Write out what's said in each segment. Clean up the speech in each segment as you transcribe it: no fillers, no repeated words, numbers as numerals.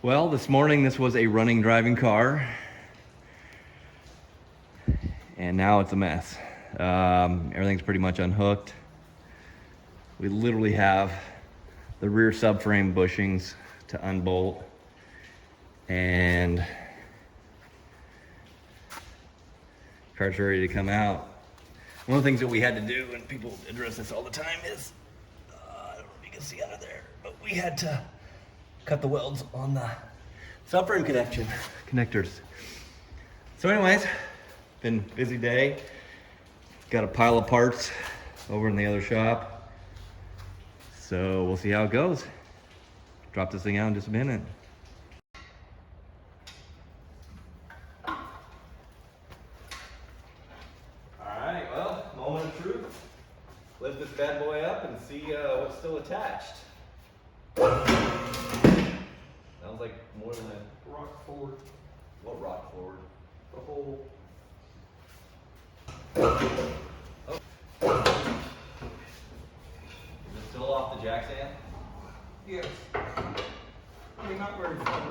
Well, this morning this was a running, driving car, and now it's a mess. Everything's pretty much unhooked. We literally have the rear subframe bushings to unbolt, and car's ready to come out. One of the things that we had to do, and people address this all the time, is I don't know if you can see under there, but we had to cut the welds on the subframe connectors. So anyways, been a busy day. Got a pile of parts over in the other shop. So we'll see how it goes. Drop this thing out in just a minute. All right, well, moment of truth. Lift this bad boy up and see what's still attached. Sounds like more than a rock forward. What rock forward? The whole. Oh. Is it still off the jack stand? Yes. I mean, not very far.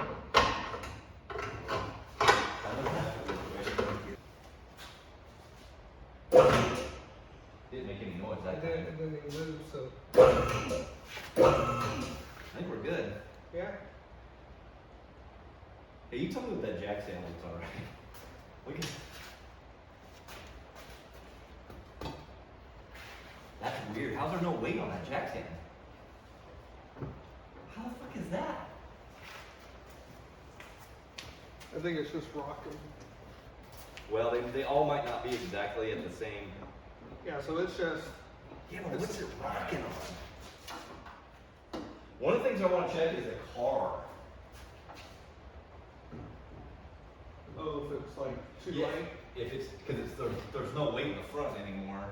Didn't make any noise that It time. didn't even move, so. I think we're good. Yeah. Hey, you tell me what that jack stand looks alright. Look at That's weird. How's there no weight on that jack stand? How the fuck is that? I think it's just rocking. Well, they all might not be exactly at the same. Yeah, so it's just. Yeah, but what's it rocking on? One of the things I want to check is the car. Oh, if it's like too Yeah, light. if it's because there's no weight in the front anymore.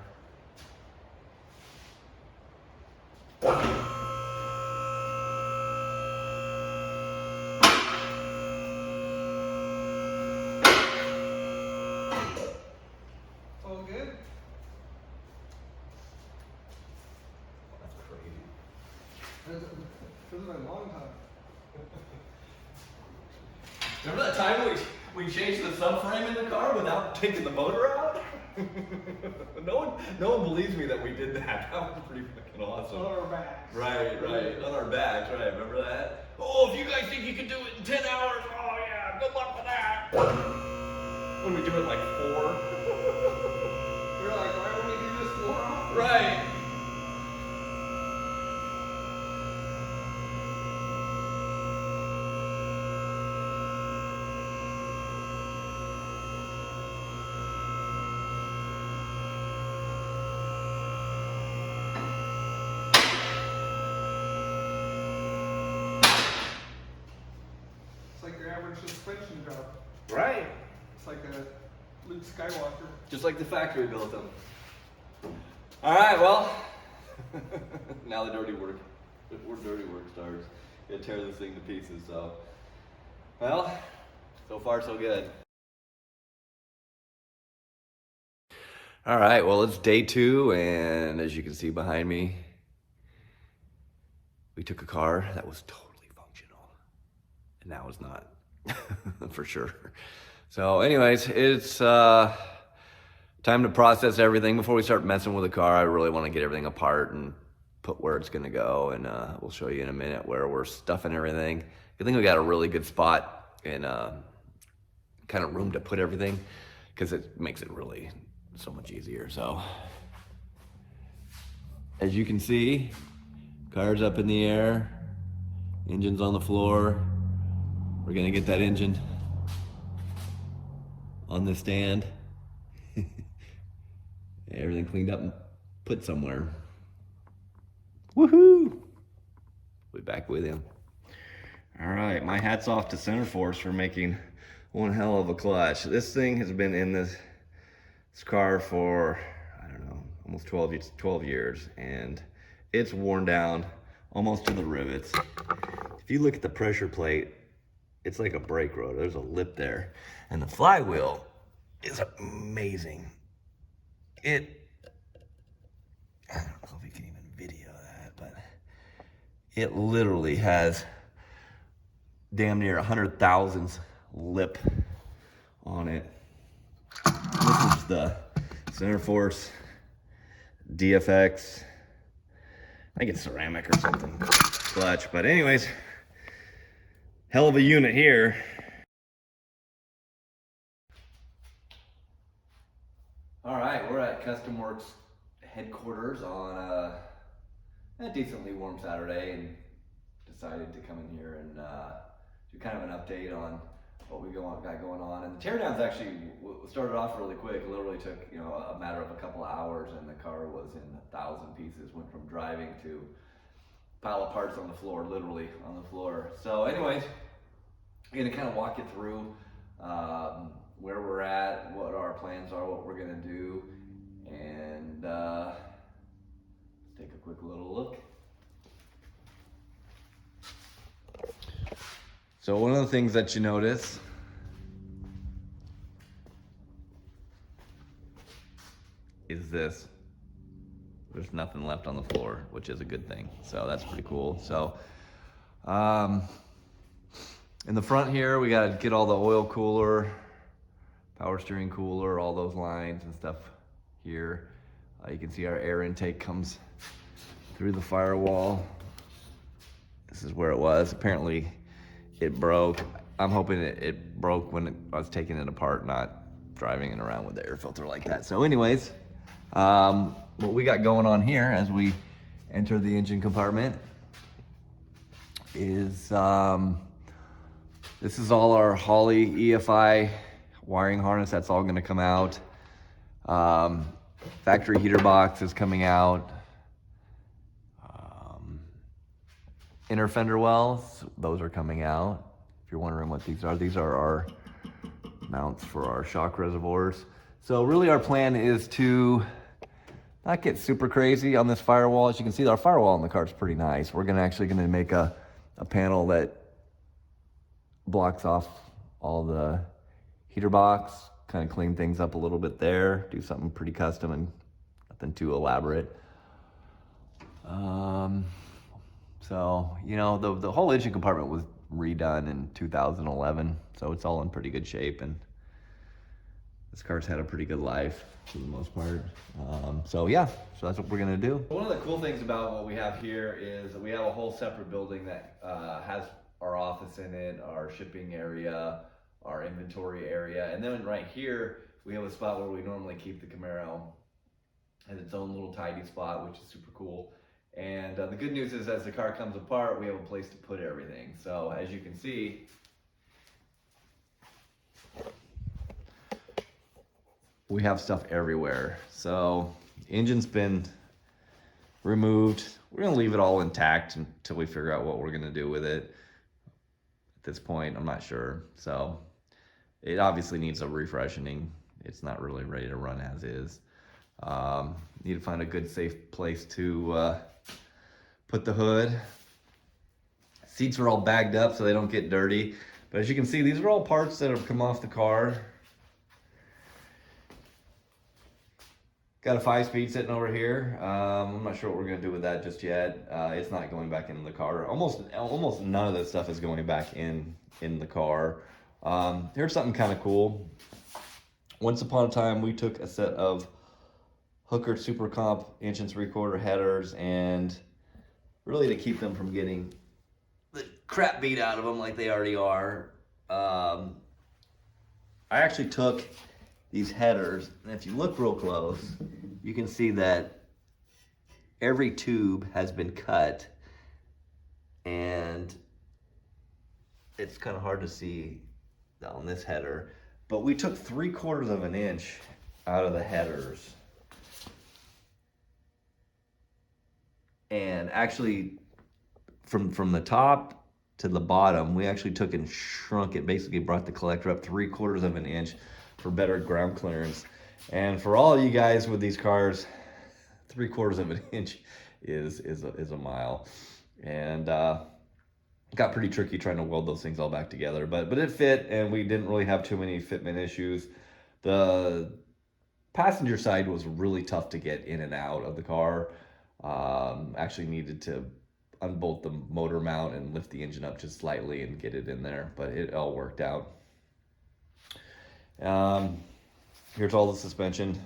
All good? That's crazy. It's been a long time. Remember that time we changed the subframe in the car without taking the motor out? No one believes me that we did that. That was pretty fucking awesome. On our backs. Right. On our backs, right. Remember that? Oh, if you guys think you can do it in 10 hours, oh yeah, good luck with that. When we do it in like 4. We're like, why would we do this 4 hours? Right. It's like your average suspension job. Right. It's like a Luke Skywalker. Just like the factory built them. All right, well, now the dirty work starts. Gonna tear this thing to pieces, so. Well, so far so good. All right, well, it's day 2, and as you can see behind me, we took a car that was totally functional, and now it's not, for sure. So anyways, it's time to process everything. Before we start messing with the car, I really want to get everything apart and put where it's gonna go, and we'll show you in a minute where we're stuffing everything. I think we got a really good spot and kind of room to put everything, because it makes it really so much easier. So as you can see, car's up in the air, engine's on the floor. We're gonna get that engine on the stand. Everything cleaned up and put somewhere. Woohoo! We'll be back with him. All right, my hat's off to Center Force for making one hell of a clutch. This thing has been in this car for, I don't know, almost 12 years, and it's worn down almost to the rivets. If you look at the pressure plate, it's like a brake rotor. There's a lip there, and the flywheel is amazing. I don't know if we can even video that, but it literally has damn near 100 thousandths lip on it. This is the Center Force DFX. I think it's ceramic or something clutch, but anyways, hell of a unit here. All right, we're at Custom Works headquarters on a decently warm Saturday, and decided to come in here and do kind of an update on what we got going on. And the teardowns actually started off really quick. It literally took a matter of a couple of hours, and the car was in 1,000 pieces. Went from driving to pile of parts on the floor, literally on the floor. So anyways, I'm gonna kind of walk you through where we're at, what our plans are, what we're gonna do, and let's take a quick little look. So one of the things that you notice is this. There's nothing left on the floor, which is a good thing. So that's pretty cool. So in the front here, we got to get all the oil cooler, power steering cooler, all those lines and stuff here. You can see our air intake comes through the firewall. This is where it was. Apparently it broke. I'm hoping it broke when I was taking it apart, not driving it around with the air filter like that. So anyways, what we got going on here as we enter the engine compartment is this is all our Holley EFI wiring harness. That's all going to come out. Factory heater box is coming out. Inner fender wells, those are coming out. If you're wondering what these are our mounts for our shock reservoirs. So really our plan is to not get super crazy on this firewall. As you can see, our firewall in the car is pretty nice. We're actually gonna make a panel that blocks off all the heater box, kind of clean things up a little bit there, do something pretty custom and nothing too elaborate. So, the whole engine compartment was redone in 2011, so it's all in pretty good shape, and this car's had a pretty good life for the most part. So that's what we're gonna do. One of the cool things about what we have here is that we have a whole separate building that has our office in it, our shipping area, our inventory area, and then right here we have a spot where we normally keep the Camaro. It has its own little tidy spot, which is super cool. And the good news is as the car comes apart, we have a place to put everything. So as you can see, we have stuff everywhere. So engine's been removed. We're gonna leave it all intact until we figure out what we're gonna do with it. At this point, I'm not sure. So it obviously needs a refreshening. It's not really ready to run as is. Need to find a good safe place to put the hood. Seats are all bagged up so they don't get dirty. But as you can see, these are all parts that have come off the car. Got a 5-speed sitting over here. I'm not sure what we're gonna do with that just yet. It's not going back into the car. Almost none of this stuff is going back in the car. Here's something kind of cool. Once upon a time, we took a set of Hooker Super Comp 1 3/4 headers, and really to keep them from getting the crap beat out of them like they already are, I actually took these headers, and if you look real close, you can see that every tube has been cut, and it's kind of hard to see on this header, but we took 3/4 of an inch out of the headers. And actually, from the top to the bottom, we actually took and shrunk it, basically brought the collector up 3/4 of an inch for better ground clearance. And for all of you guys with these cars, 3/4 of an inch is a mile. And got pretty tricky trying to weld those things all back together, but it fit, and we didn't really have too many fitment issues. The passenger side was really tough to get in and out of the car. Actually needed to unbolt the motor mount and lift the engine up just slightly and get it in there, but it all worked out. Here's all the suspension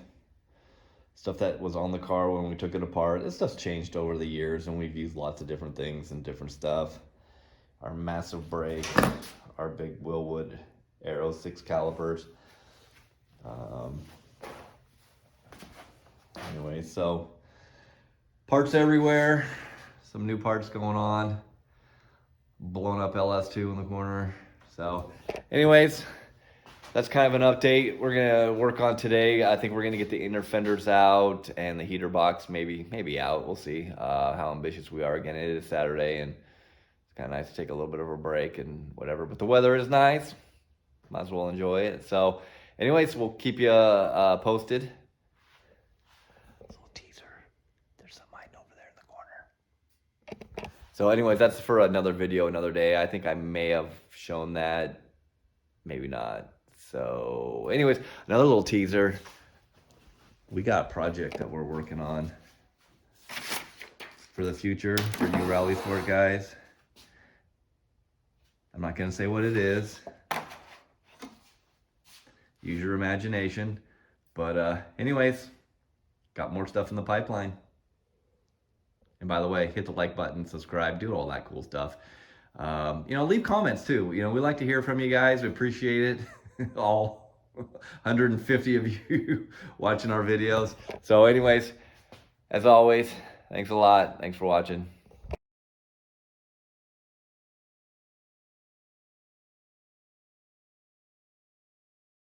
stuff that was on the car when we took it apart. This stuff's changed over the years, and we've used lots of different things and different stuff. Our massive brakes, our big Willwood Aero 6 calipers. Anyway, so parts everywhere. Some new parts going on. Blown up LS2 in the corner. So anyways, that's kind of an update we're gonna work on today. I think we're gonna get the inner fenders out and the heater box maybe out. We'll see how ambitious we are. Again, it is Saturday, and it's kind of nice to take a little bit of a break and whatever. But the weather is nice. Might as well enjoy it. So anyways, we'll keep you posted. Little teaser. There's some hiding over there in the corner. So anyways, that's for another video, another day. I think I may have shown that. Maybe not. So anyways, another little teaser. We got a project that we're working on for the future for you Rally Sport guys. I'm not gonna say what it is. Use your imagination. But anyways, got more stuff in the pipeline. And by the way, hit the like button, subscribe, do all that cool stuff. Leave comments too. We like to hear from you guys. We appreciate it. All 150 of you watching our videos. So anyways, as always, thanks a lot. Thanks for watching.